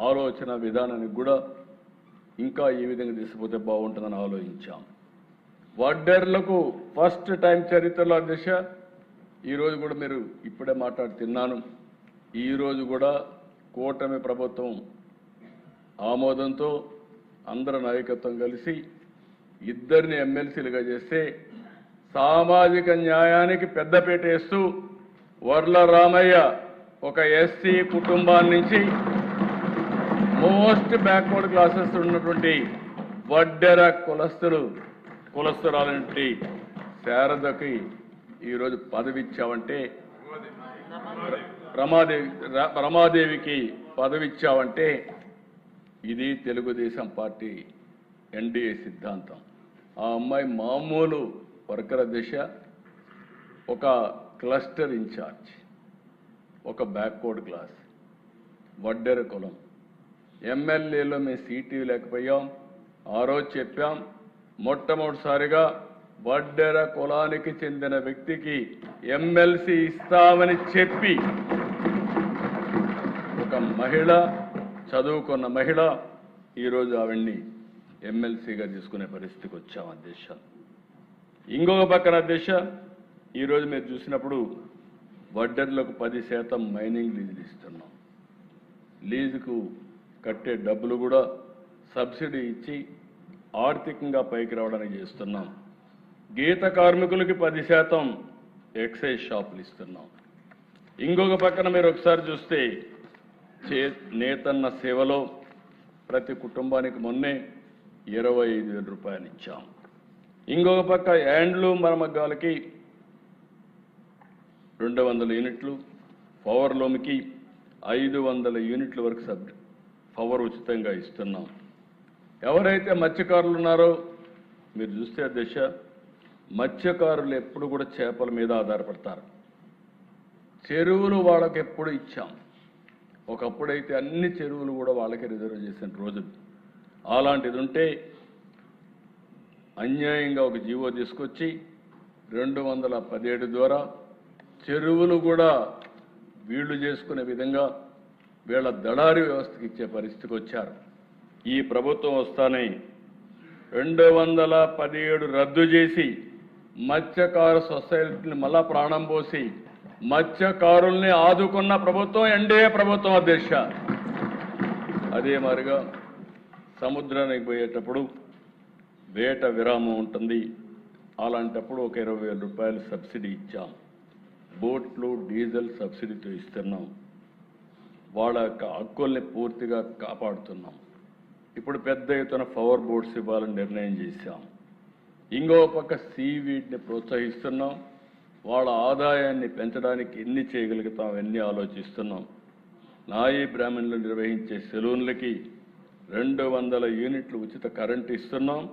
ఆలోచన విధానానికి కూడా ఇంకా ఈ విధంగా తీసుకుపోతే బాగుంటుందని ఆలోచించాం. వడ్డర్లకు ఫస్ట్ టైం చరిత్రలో దిశ ఈరోజు కూడా మీరు ఇప్పుడే మాట్లాడుతున్నాను. ఈరోజు కూడా కూటమి ప్రభుత్వం ఆమోదంతో అందరి నాయకత్వం కలిసి ఇద్దరిని ఎమ్మెల్సీలుగా చేస్తే సామాజిక న్యాయానికి పెద్దపీట వేస్తూ వర్ల రామయ్య ఒక ఎస్సీ కుటుంబాన్ని నుంచి మోస్ట్ బ్యాక్వర్డ్ క్లాసెస్ ఉన్నటువంటి వడ్డెర కులస్తురాలంటి శారదకి ఈరోజు పదవి ఇచ్చావంటే, రమాదేవికి పదవి ఇచ్చావంటే ఇది తెలుగుదేశం పార్టీ ఎన్డీఏ సిద్ధాంతం. ఆ అమ్మాయి మామూలు వర్కర్ దిశ, ఒక క్లస్టర్ ఇన్ఛార్జ్, ఒక బ్యాక్వర్డ్ క్లాస్, వడ్డెర కులం. ఎమ్మెల్యేలో మేము సీటు లేకపోయాం. ఆ రోజు చెప్పాం, మొట్టమొదటిసారిగా వడ్డెర కులానికి చెందిన వ్యక్తికి ఎమ్మెల్సీ ఇస్తామని చెప్పి ఒక మహిళ, చదువుకున్న మహిళ, ఈరోజు ఆవిడ్ని ఎమ్మెల్సీగా తీసుకునే పరిస్థితికి వచ్చాం అధ్యక్ష. ఇంకొక పక్కన అధ్యక్ష, ఈరోజు మీరు చూసినప్పుడు వడ్డర్లకు 10% మైనింగ్ లీజులు ఇస్తున్నాం. లీజుకు కట్టే డబ్బులు కూడా సబ్సిడీ ఇచ్చి ఆర్థికంగా పైకి రావడానికి చేస్తున్నాం. గీత కార్మికులకి 10% ఎక్సైజ్ షాపులు ఇస్తున్నాం. ఇంకొక పక్కన మీరు ఒకసారి చూస్తే నేతన్న సేవలో ప్రతి కుటుంబానికి మొన్నే 25,000 రూపాయలు ఇచ్చాం. ఇంకొక పక్క హ్యాండ్లూమ్ మరమగ్గాలకి 200 యూనిట్లు, పవర్లూమ్కి 500 యూనిట్ల వరకు పవర్ ఉచితంగా ఇస్తున్నాం. ఎవరైతే మత్స్యకారులు ఉన్నారో మీరు చూస్తే అధ్యక్ష, మత్స్యకారులు ఎప్పుడు కూడా చేపల మీద ఆధారపడతారు. చెరువులు వాళ్ళకి ఎప్పుడు ఇచ్చాం. ఒకప్పుడైతే అన్ని చెరువులు కూడా వాళ్ళకి రిజర్వ్ చేసిన రోజులు. అలాంటిది ఉంటే అన్యాయంగా ఒక జీవో తీసుకొచ్చి 217 ద్వారా చెరువులు కూడా వీళ్లు చేసుకునే విధంగా వీళ్ళ దళారీ వ్యవస్థకి ఇచ్చే పరిస్థితికి వచ్చారు. ఈ ప్రభుత్వం వస్తానే 217 రద్దు చేసి మత్స్యకార సొసైటీని మళ్ళా ప్రాణం పోసి మత్స్యకారుల్ని ఆదుకున్న ప్రభుత్వం ఎన్డీఏ ప్రభుత్వం అధ్యక్ష. అదే మాదిరిగా సముద్రానికి పోయేటప్పుడు వేట విరామం ఉంటుంది. అలాంటప్పుడు ఒక 20,000 రూపాయలు సబ్సిడీ ఇచ్చాం. బోట్లు డీజిల్ సబ్సిడీతో ఇస్తున్నాం. వాళ్ళ యొక్క హక్కుల్ని పూర్తిగా కాపాడుతున్నాం. ఇప్పుడు పెద్ద ఎత్తున పవర్ బోట్స్ ఇవ్వాలని నిర్ణయం చేశాం. ఇంకో పక్క సీవీడ్ని ప్రోత్సహిస్తున్నాం. వాళ్ళ ఆదాయాన్ని పెంచడానికి ఎన్ని చేయగలుగుతాం ఎన్ని ఆలోచిస్తున్నాం. నాయీ బ్రాహ్మణులు నిర్వహించే సెలూన్లకి 200 యూనిట్లు ఉచిత కరెంటు ఇస్తున్నాం.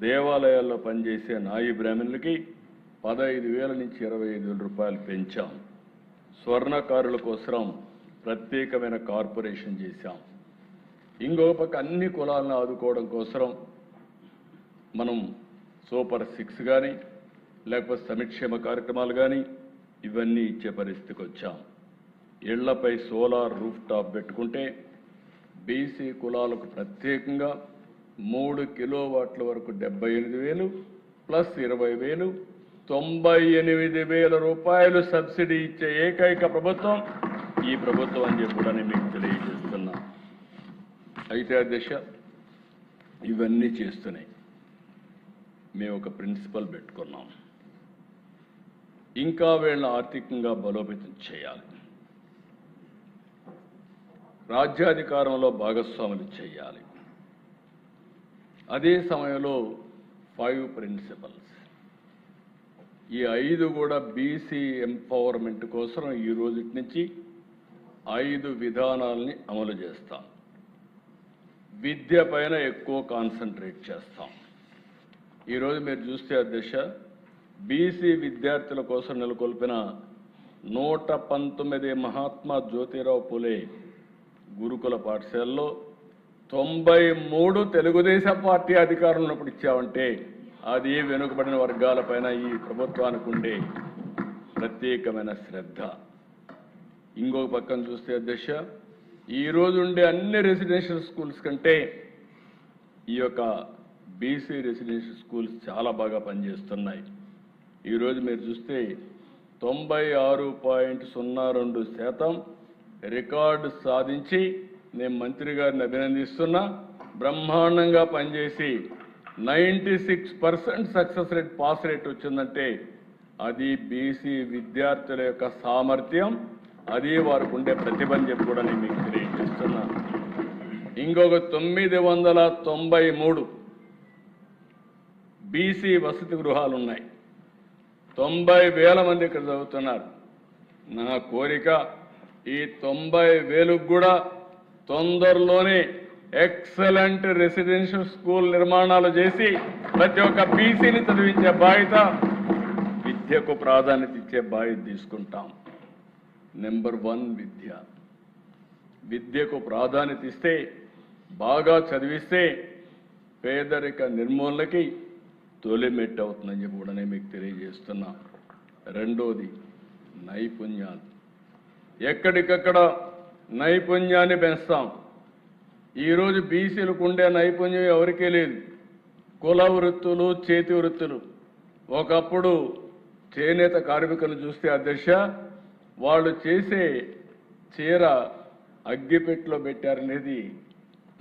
దేవాలయాల్లో పనిచేసే నాయీ బ్రాహ్మణులకి 15,000 నుంచి 25,000 రూపాయలు పెంచాం. స్వర్ణకారుల కోసం ప్రత్యేకమైన కార్పొరేషన్ చేశాం. ఇంకో పక్క అన్ని కులాలను ఆదుకోవడం కోసం మనం సూపర్ 6 కానీ లేకపోతే సంక్షేమ కార్యక్రమాలు కానీ ఇవన్నీ ఇచ్చే పరిస్థితికి వచ్చాం. ఇళ్లపై సోలార్ రూఫ్ టాప్ పెట్టుకుంటే బీసీ కులాలకు ప్రత్యేకంగా 3 కిలోవాట్ల వరకు 78,000 ప్లస్ 20,000 98,000 రూపాయలు సబ్సిడీ ఇచ్చే ఏకైక ప్రభుత్వం ఈ ప్రభుత్వం అని చెప్పి కూడా నేను మీకు తెలియజేస్తున్నా. అయితే అధ్యక్ష, ఇవన్నీ చేస్తున్నాయి మేము ఒక ప్రిన్సిపల్ పెట్టుకున్నాం. ఇంకా వీళ్ళని ఆర్థికంగా బలోపేతం చేయాలి. రాజ్యాధికారంలో భాగస్వాములు చేయాలి. అదే సమయంలో 5 ప్రిన్సిపల్స్, ఈ 5 కూడా బీసీ ఎంపవర్మెంట్ కోసం ఈ రోజు నుంచి 5 విధానాలని అమలు చేస్తాం. విద్య పైన ఎక్కువ కాన్సన్ట్రేట్ చేస్తాం. ఈరోజు మీరు చూస్తే అధ్యక్ష, బీసీ విద్యార్థుల కోసం నెలకొల్పిన 119 మహాత్మా జ్యోతిరావు పూలే గురుకుల పాఠశాలలో 93 తెలుగుదేశం పార్టీ అధికారులు ఉన్నప్పుడు ఇచ్చామంటే అది వెనుకబడిన వర్గాలపైన ఈ ప్రభుత్వానికి ఉండే ప్రత్యేకమైన శ్రద్ధ. ఇంకొక పక్కన చూస్తే అధ్యక్ష, ఈ రోజు ఉండే అన్ని రెసిడెన్షియల్ స్కూల్స్ కంటే ఈ యొక్క బీసీ రెసిడెన్షియల్ స్కూల్స్ చాలా బాగా పనిచేస్తున్నాయి. ఈరోజు మీరు చూస్తే 96.02% రికార్డు సాధించి నేను మంత్రి గారిని అభినందిస్తున్నా. బ్రహ్మాండంగా పనిచేసి 96% సక్సెస్ రేట్, పాస్ రేట్ వచ్చిందంటే అది బీసీ విద్యార్థుల యొక్క సామర్థ్యం, అది వారికి ఉండే ప్రతిభ అని చెప్పి కూడా నేను మీకు తెలియజేస్తున్నా. ఇంకొక 993 బీసీ వసతి గృహాలు ఉన్నాయి. 90,000 మంది ఇక్కడ చదువుతున్నారు. నా కోరిక ఈ 90,000కు కూడా తొందరలోనే ఎక్సలెంట్ రెసిడెన్షియల్ స్కూల్ నిర్మాణాలు చేసి ప్రతి ఒక్క బీసీని చదివించే బాధ్యత, విద్యకు ప్రాధాన్యత ఇచ్చే బాధ్యత తీసుకుంటాం. నెంబర్ 1 విద్యకు ప్రాధాన్యత ఇస్తే, బాగా చదివిస్తే పేదరిక నిర్మూలనకి తొలిమెట్టు అవుతుందని చెప్పి కూడా నేను మీకు తెలియజేస్తున్నా. రెండోది నైపుణ్యాలు. ఎక్కడికక్కడ నైపుణ్యాన్ని పెంచుతాం. ఈరోజు బీసీలకు ఉండే నైపుణ్యం ఎవరికీ లేదు. కుల వృత్తులు, చేతి వృత్తులు. ఒకప్పుడు చేనేత కార్మికులను చూస్తే అధ్యక్ష, వాళ్ళు చేసే చీర అగ్గిపెట్టెలో పెట్టారనేది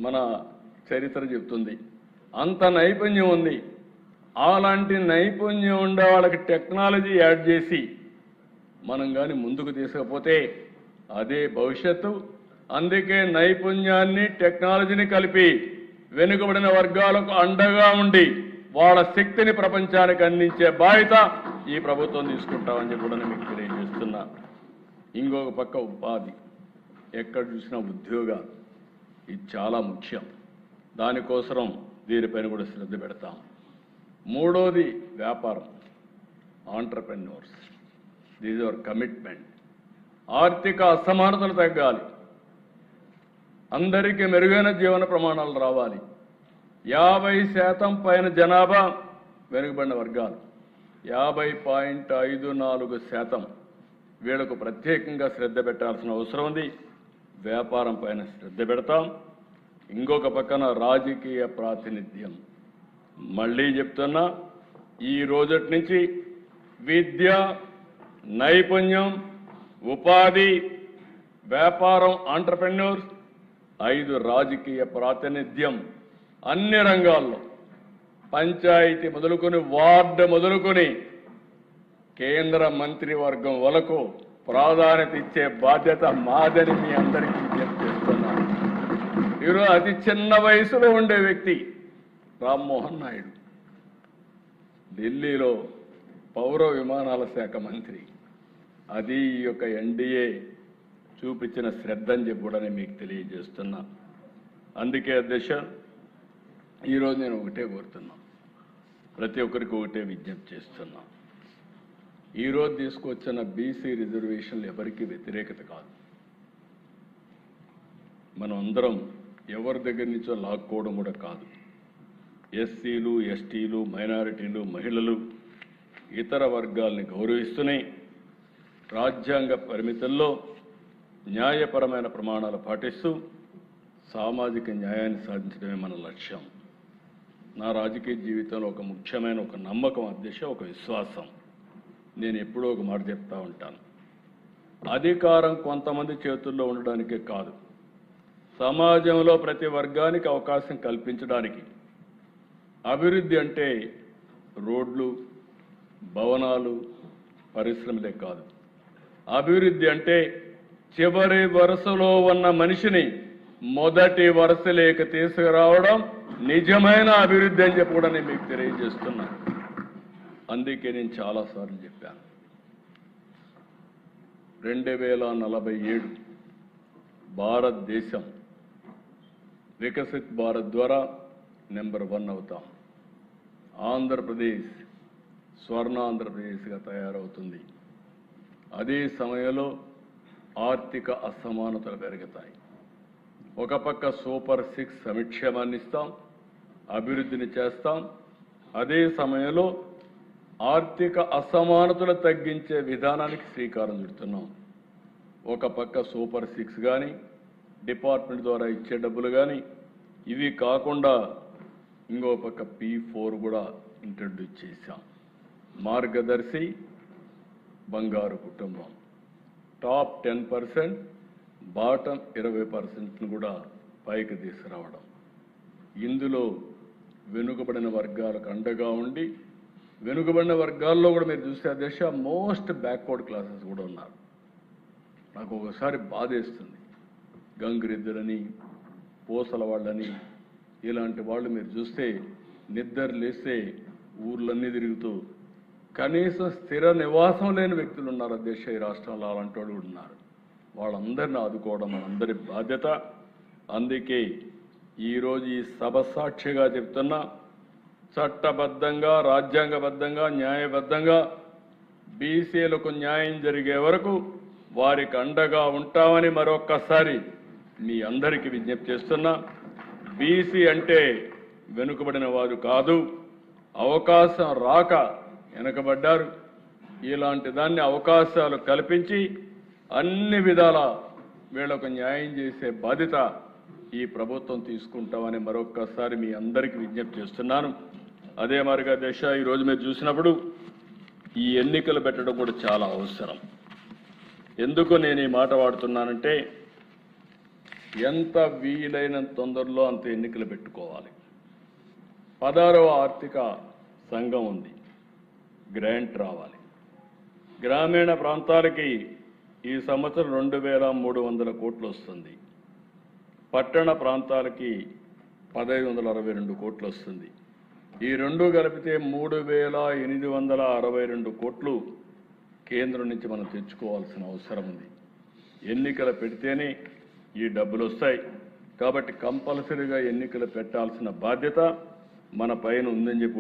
మన చరిత్ర చెప్తుంది. అంత నైపుణ్యం ఉంది. అలాంటి నైపుణ్యం ఉండే వాళ్ళకి టెక్నాలజీ యాడ్ చేసి మనం కానీ ముందుకు తీసుకపోతే అదే భవిష్యత్తు. అందుకే నైపుణ్యాన్ని, టెక్నాలజీని కలిపి వెనుకబడిన వర్గాలకు అండగా ఉండి వాళ్ళ శక్తిని ప్రపంచానికి అందించే బాధ్యత ఈ ప్రభుత్వం తీసుకుంటామని చెప్పి కూడా మీకు తెలియజేస్తున్నా. ఇంకొక పక్క ఉపాధి. ఎక్కడ చూసినా ఉద్యోగాలు, ఇది చాలా ముఖ్యం. దానికోసం దీనిపైన కూడా శ్రద్ధ పెడతాం. మూడోది వ్యాపారం, ఆంటర్ప్రెన్యూర్స్. These our commitment. ఆర్థిక అసమానతలు తగ్గాలి, అందరికీ మెరుగైన జీవన ప్రమాణాలు రావాలి. 50% పైన జనాభా వెనుకబడిన వర్గాలు, 50.54%. వీళ్లకు ప్రత్యేకంగా శ్రద్ధ పెట్టాల్సిన అవసరం ఉంది. వ్యాపారం పైన శ్రద్ధ పెడతాం. ఇంకొక పక్కన రాజకీయ ప్రాతినిధ్యం. మళ్ళీ చెప్తున్నా, ఈ రోజటి నుంచి విద్య, నైపుణ్యం, ఉపాధి, వ్యాపారం, ఆంటర్ప్రెన్యూర్స్, 5 రాజకీయ ప్రాతినిధ్యం అన్ని రంగాల్లో, పంచాయతీ మొదలుకొని వార్డు మొదలుకొని కేంద్ర మంత్రివర్గం వరకు ప్రాధాన్యత ఇచ్చే బాధ్యత మాదని మీ అందరికీ చేస్తున్నాను. ఈరోజు అతి చిన్న వయసులో ఉండే వ్యక్తి రామ్మోహన్ నాయుడు, ఢిల్లీలో పౌర విమానాల శాఖ మంత్రి. అది ఈ యొక్క ఎన్డీఏ చూపించిన శ్రద్ధ అని చెప్పి కూడా నేను మీకు తెలియజేస్తున్నా. అందుకే అధ్యక్ష, ఈరోజు నేను ఒకటే కోరుతున్నా, ప్రతి ఒక్కరికి ఒకటే విజ్ఞప్తి చేస్తున్నా. ఈరోజు తీసుకొచ్చిన బీసీ రిజర్వేషన్లు ఎవరికి వ్యతిరేకత కాదు. మనం అందరం ఎవరి దగ్గర నుంచో లాక్కోవడం కూడా కాదు. ఎస్సీలు, ఎస్టీలు, మైనారిటీలు, మహిళలు, ఇతర వర్గాల్ని గౌరవిస్తూనే రాజ్యాంగ పరిమితుల్లో న్యాయపరమైన ప్రమాణాలు పాటిస్తూ సామాజిక న్యాయాన్ని సాధించడమే మన లక్ష్యం. నా రాజకీయ జీవితంలో ఒక ముఖ్యమైన ఒక నమ్మకం అధ్యక్ష, ఒక విశ్వాసం. నేను ఎప్పుడో ఒక మాట చెప్తా ఉంటాను, అధికారం కొంతమంది చేతుల్లో ఉండడానికే కాదు, సమాజంలో ప్రతి వర్గానికి అవకాశం కల్పించడానికి. అభివృద్ధి అంటే రోడ్లు, భవనాలు, పరిశ్రమలే కాదు. అభివృద్ధి అంటే చివరి వరుసలో ఉన్న మనిషిని మొదటి వరుసలోకి తీసుకురావడం నిజమైన అభివృద్ధి అని చెప్పి కూడా నేను మీకు తెలియజేస్తున్నాను. అందుకే నేను చాలాసార్లు చెప్పాను, 2047 భారతదేశం వికసిత్ భారత్ ద్వారా నెంబర్ 1 అవుతాం. ఆంధ్రప్రదేశ్ స్వర్ణాంధ్రప్రదేశ్గా తయారవుతుంది. అదే సమయంలో ఆర్థిక అసమానతలు పెరుగుతాయి. ఒక పక్క సూపర్ 6 సంక్షేమాన్ని ఇస్తాం, అభివృద్ధిని చేస్తాం. అదే సమయంలో ఆర్థిక అసమానతలు తగ్గించే విధానానికి శ్రీకారం చుడుతున్నాం. ఒక పక్క సూపర్ 6 కానీ, డిపార్ట్మెంట్ ద్వారా ఇచ్చే డబ్బులు కానీ ఇవి కాకుండా ఇంకో పక్క P4 కూడా ఇంట్రడ్యూస్ చేశాం. మార్గదర్శి బంగారు కుటుంబం టాప్ 10%, బాటమ్ 20% కూడా పైకి తీసుకురావడం. ఇందులో వెనుకబడిన వర్గాలకు అండగా ఉండి వెనుకబడిన వర్గాల్లో కూడా మీరు చూస్తే అధ్యక్ష మోస్ట్ బ్యాక్వర్డ్ క్లాసెస్ కూడా ఉన్నారు. నాకు ఒకసారి బాధేస్తుంది. గంగిరెద్దులని, పూసల వాళ్ళని ఇలాంటి వాళ్ళు మీరు చూస్తే నిద్ర లేస్తే ఊర్లన్నీ తిరుగుతూ కనీసం స్థిర నివాసం లేని వ్యక్తులు ఉన్నారు అధ్యక్ష. ఈ రాష్ట్రంలో అలాంటి వాళ్ళు కూడా ఉన్నారు. వాళ్ళందరినీ ఆదుకోవడం మనందరి బాధ్యత. అందుకే ఈరోజు ఈ సభ సాక్షిగా చెప్తున్నా, చట్టబద్ధంగా, రాజ్యాంగబద్ధంగా, న్యాయబద్ధంగా బీసీలకు న్యాయం జరిగే వరకు వారికి అండగా ఉంటామని మరొక్కసారి మీ అందరికీ విజ్ఞప్తి చేస్తున్నా. బీసీ అంటే వెనుకబడిన వారు కాదు, అవకాశం రాక వెనకబడ్డారు. ఇలాంటి దాన్ని అవకాశాలు కల్పించి అన్ని విధాల వీళ్లకు న్యాయం చేసే బాధ్యత ఈ ప్రభుత్వం తీసుకుంటామని మరొక్కసారి మీ అందరికీ విజ్ఞప్తి చేస్తున్నాను. అదే మరిగా దేశ ఈరోజు మీరు చూసినప్పుడు ఈ ఎన్నికలు పెట్టడం కూడా చాలా అవసరం. ఎందుకు నేను ఈ మాట వాడుతున్నానంటే ఎంత వీలైనంత తొందరలో అంత ఎన్నికలు పెట్టుకోవాలి. 16వ ఆర్థిక సంఘం ఉంది, గ్రాంట్ రావాలి. గ్రామీణ ప్రాంతాలకి ఈ సంవత్సరం 2,300 కోట్లు వస్తుంది. పట్టణ ప్రాంతాలకి 1,562 కోట్లు వస్తుంది. ఈ రెండు కలిపితే 3,862 కోట్లు కేంద్రం నుంచి మనం తెచ్చుకోవాల్సిన అవసరం ఉంది. ఎన్నికలు పెడితేనే ఈ డబ్బులు వస్తాయి. కాబట్టి కంపల్సరీగా ఎన్నికలు పెట్టాల్సిన బాధ్యత మన పైన ఉందని చెప్పి